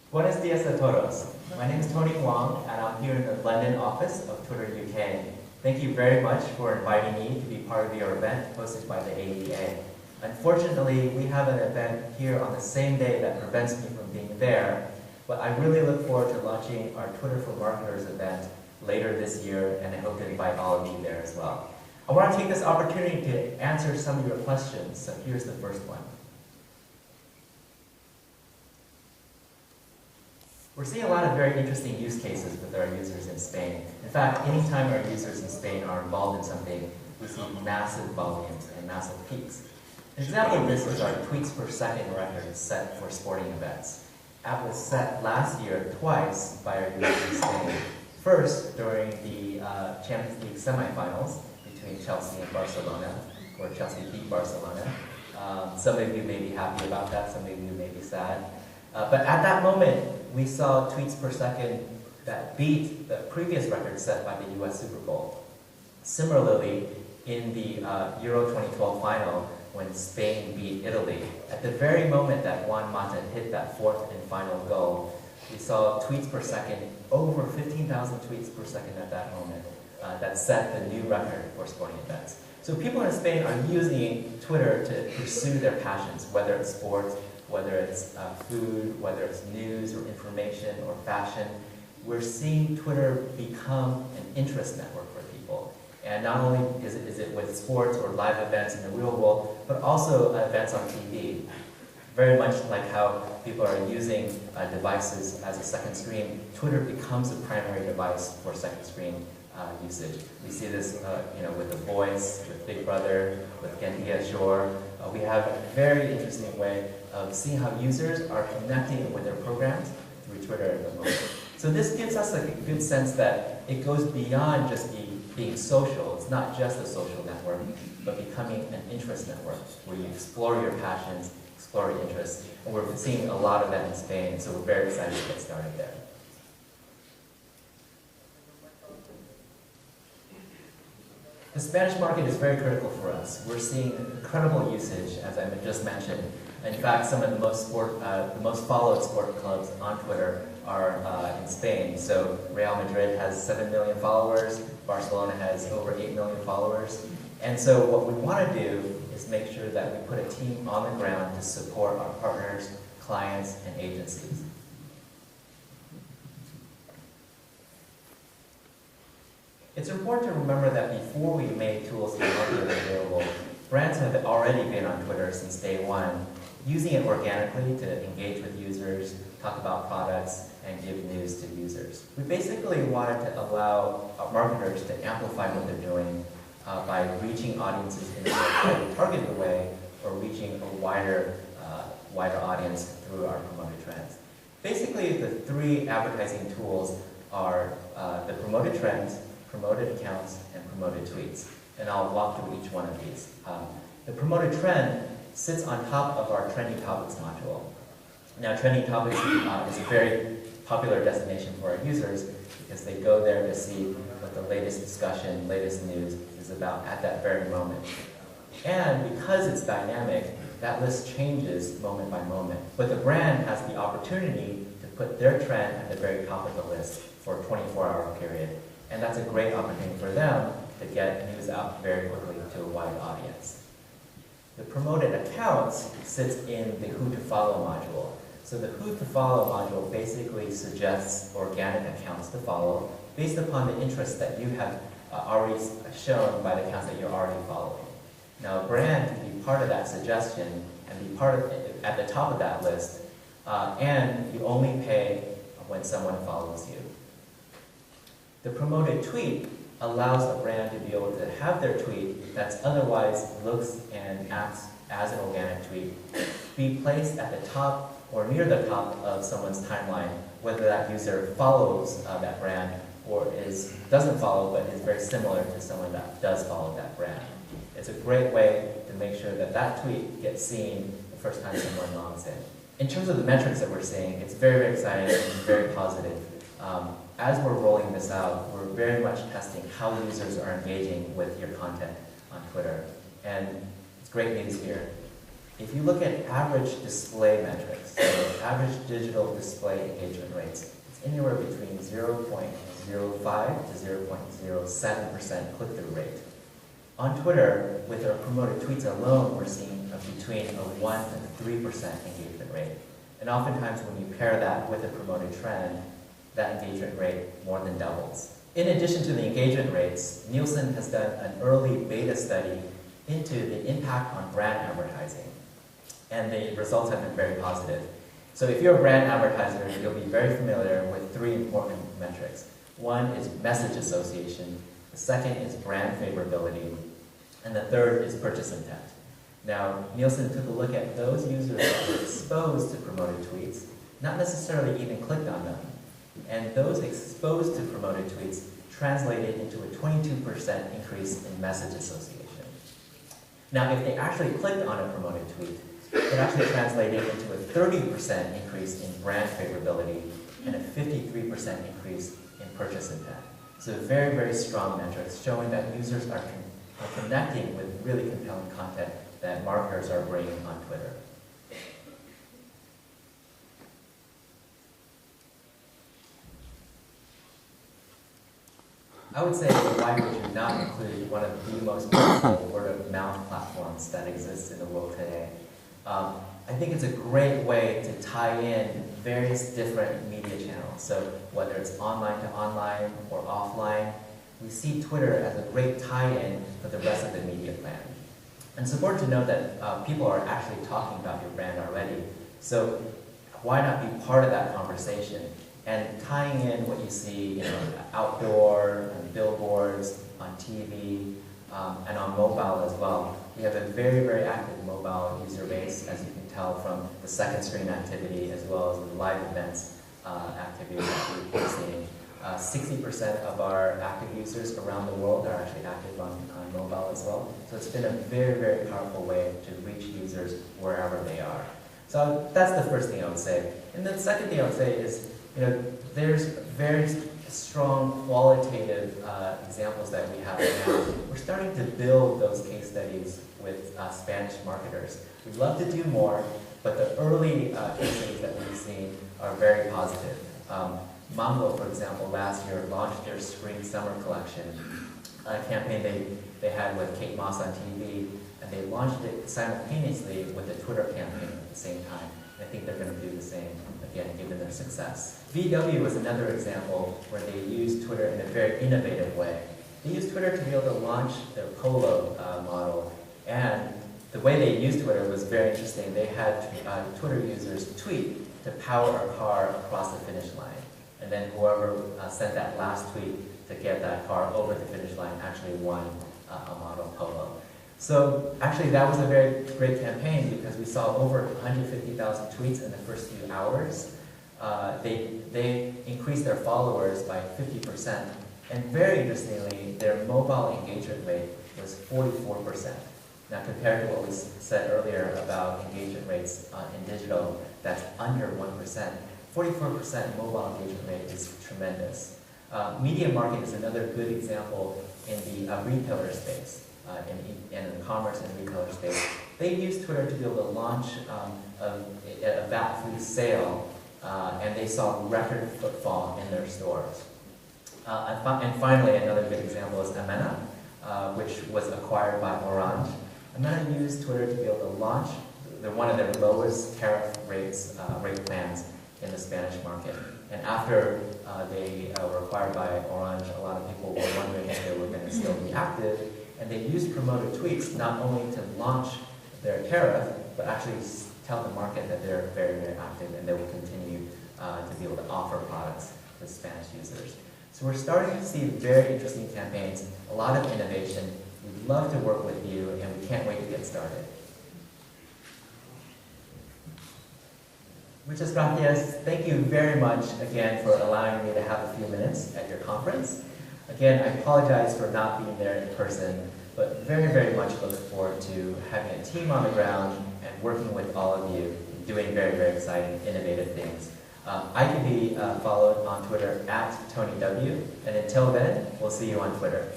Buenos dias a todos. My name is Tony Wang, and I'm here in the London office of Twitter UK. Thank you very much for inviting me to be part of your event hosted by the AEA. Unfortunately, we have an event here on the same day that prevents me from being there, but I really look forward to launching our Twitter for Marketers event later this year, and I hope to invite all of you there as well. I want to take this opportunity to answer some of your questions, so here's the first one. We're seeing a lot of very interesting use cases with our users in Spain. In fact, anytime our users in Spain are involved in something, we see massive volumes and massive peaks. An example of this is our tweets per second record set for sporting events. That was set last year twice by our users in Spain. First, during the Champions League semifinals between Chelsea and Barcelona, where Chelsea beat Barcelona. Some of you may be happy about that, some of you may be sad. But at that moment, we saw tweets per second that beat the previous record set by the US Super Bowl. Similarly, in the Euro 2012 final, when Spain beat Italy, at the very moment that Juan Mata hit that fourth and final goal, we saw tweets per second, over 15,000 tweets per second at that moment, that set the new record for sporting events. So people in Spain are using Twitter to pursue their passions, whether it's sports, whether it's food, whether it's news or information or fashion. We're seeing Twitter become an interest network for people. And not only is it with sports or live events in the real world, but also events on TV. Very much like how people are using devices as a second screen, Twitter becomes the primary device for second screen usage. We see this with The Voice, with Big Brother, with Gendia Shore. We have a very interesting way of seeing how users are connecting with their programs through Twitter at the moment. So this gives us a good sense that it goes beyond just being social. It's not just a social network, but becoming an interest network where you explore your passions, explore your interests. And we're seeing a lot of that in Spain, so we're very excited to get started there. The Spanish market is very critical for us. We're seeing incredible usage, as I just mentioned. In fact, some of the most followed sport clubs on Twitter are in Spain. So Real Madrid has 7 million followers, Barcelona has over 8 million followers. And so what we want to do is make sure that we put a team on the ground to support our partners, clients, and agencies. It's important to remember that before we made tools to market available, brands have already been on Twitter since day one, using it organically to engage with users, talk about products, and give news to users. We basically wanted to allow marketers to amplify what they're doing by reaching audiences in a highly targeted way or reaching a wider audience through our promoted trends. Basically, the three advertising tools are the promoted trends, promoted accounts, and promoted tweets. And I'll walk through each one of these. The promoted trend sits on top of our trending topics module. Now, trending topics is a very popular destination for our users because they go there to see what the latest discussion, latest news is about at that very moment. And because it's dynamic, that list changes moment by moment. But the brand has the opportunity to put their trend at the very top of the list for a 24-hour period. And that's a great opportunity for them to get news out very quickly to a wide audience. The promoted accounts sits in the who to follow module. So the who to follow module basically suggests organic accounts to follow based upon the interest that you have already shown by the accounts that you're already following. Now a brand can be part of that suggestion and be part of at the top of that list, and you only pay when someone follows you. The promoted tweet allows a brand to be able to have their tweet that's otherwise looks and acts as an organic tweet be placed at the top or near the top of someone's timeline, whether that user follows that brand or doesn't follow but is very similar to someone that does follow that brand. It's a great way to make sure that that tweet gets seen the first time someone logs in. In terms of the metrics that we're seeing, it's very, very exciting and very positive. As we're rolling this out, we're very much testing how users are engaging with your content on Twitter. And it's great news here. If you look at average display metrics, so average digital display engagement rates, it's anywhere between 0.05 to 0.07% click-through rate. On Twitter, with our promoted tweets alone, we're seeing between a 1 and 3% engagement rate. And oftentimes when you pair that with a promoted trend, that engagement rate more than doubles. In addition to the engagement rates, Nielsen has done an early beta study into the impact on brand advertising. And the results have been very positive. So if you're a brand advertiser, you'll be very familiar with three important metrics. One is message association, the second is brand favorability, and the third is purchase intent. Now, Nielsen took a look at those users that were exposed to promoted tweets, not necessarily even clicked on them. And those exposed to promoted tweets translated into a 22% increase in message association. Now, if they actually clicked on a promoted tweet, it actually translated into a 30% increase in brand favorability and a 53% increase in purchase intent. So very, very strong metrics showing that users are connecting with really compelling content that marketers are bringing on Twitter. I would say why would you not include one of the most powerful word-of-mouth platforms that exists in the world today? I think it's a great way to tie in various different media channels. So whether it's online to online or offline, we see Twitter as a great tie-in for the rest of the media plan. And it's important to note that people are actually talking about your brand already. So why not be part of that conversation? And tying in what you see outdoor, and billboards, on TV, and on mobile as well. We have a very, very active mobile user base, as you can tell from the second screen activity as well as the live events activity that we're seeing. 60% of our active users around the world are actually active on mobile as well. So it's been a very, very powerful way to reach users wherever they are. So that's the first thing I would say. And the second thing I would say is, there's very strong qualitative examples that we have now. We're starting to build those case studies with Spanish marketers. We'd love to do more, but the early case studies that we've seen are very positive. Mango, for example, last year launched their spring-summer collection campaign they had with Kate Moss on TV, and they launched it simultaneously with a Twitter campaign at the same time. I think they're going to do the same again, given their success. VW was another example where they used Twitter in a very innovative way. They used Twitter to be able to launch their Polo model, and the way they used Twitter was very interesting. They had Twitter users tweet to power a car across the finish line, and then whoever sent that last tweet to get that car over the finish line actually won a model Polo. So actually that was a very great campaign because we saw over 150,000 tweets in the first few hours. They increased their followers by 50%. And very interestingly, their mobile engagement rate was 44%. Now compared to what was said earlier about engagement rates in digital, that's under 1%. 44% mobile engagement rate is tremendous. Media market is another good example in the retailer space. In the commerce and retailer space. They used Twitter to be able to launch a VAT-free sale, and they saw record footfall in their stores. And finally, another good example is Amena, which was acquired by Orange. Amena used Twitter to be able to launch one of their lowest tariff rate plans in the Spanish market. And after they were acquired by Orange, a lot of people were wondering if they were going to still be active. And they used promoted tweets not only to launch their tariff, but actually tell the market that they're very, very active and they will continue to be able to offer products to Spanish users. So we're starting to see very interesting campaigns, a lot of innovation. We'd love to work with you, and we can't wait to get started. Muchas gracias. Thank you very much again for allowing me to have a few minutes at your conference. Again, I apologize for not being there in person, but very, very much look forward to having a team on the ground and working with all of you and doing very, very exciting, innovative things. I can be followed on Twitter @TonyW, and until then, we'll see you on Twitter.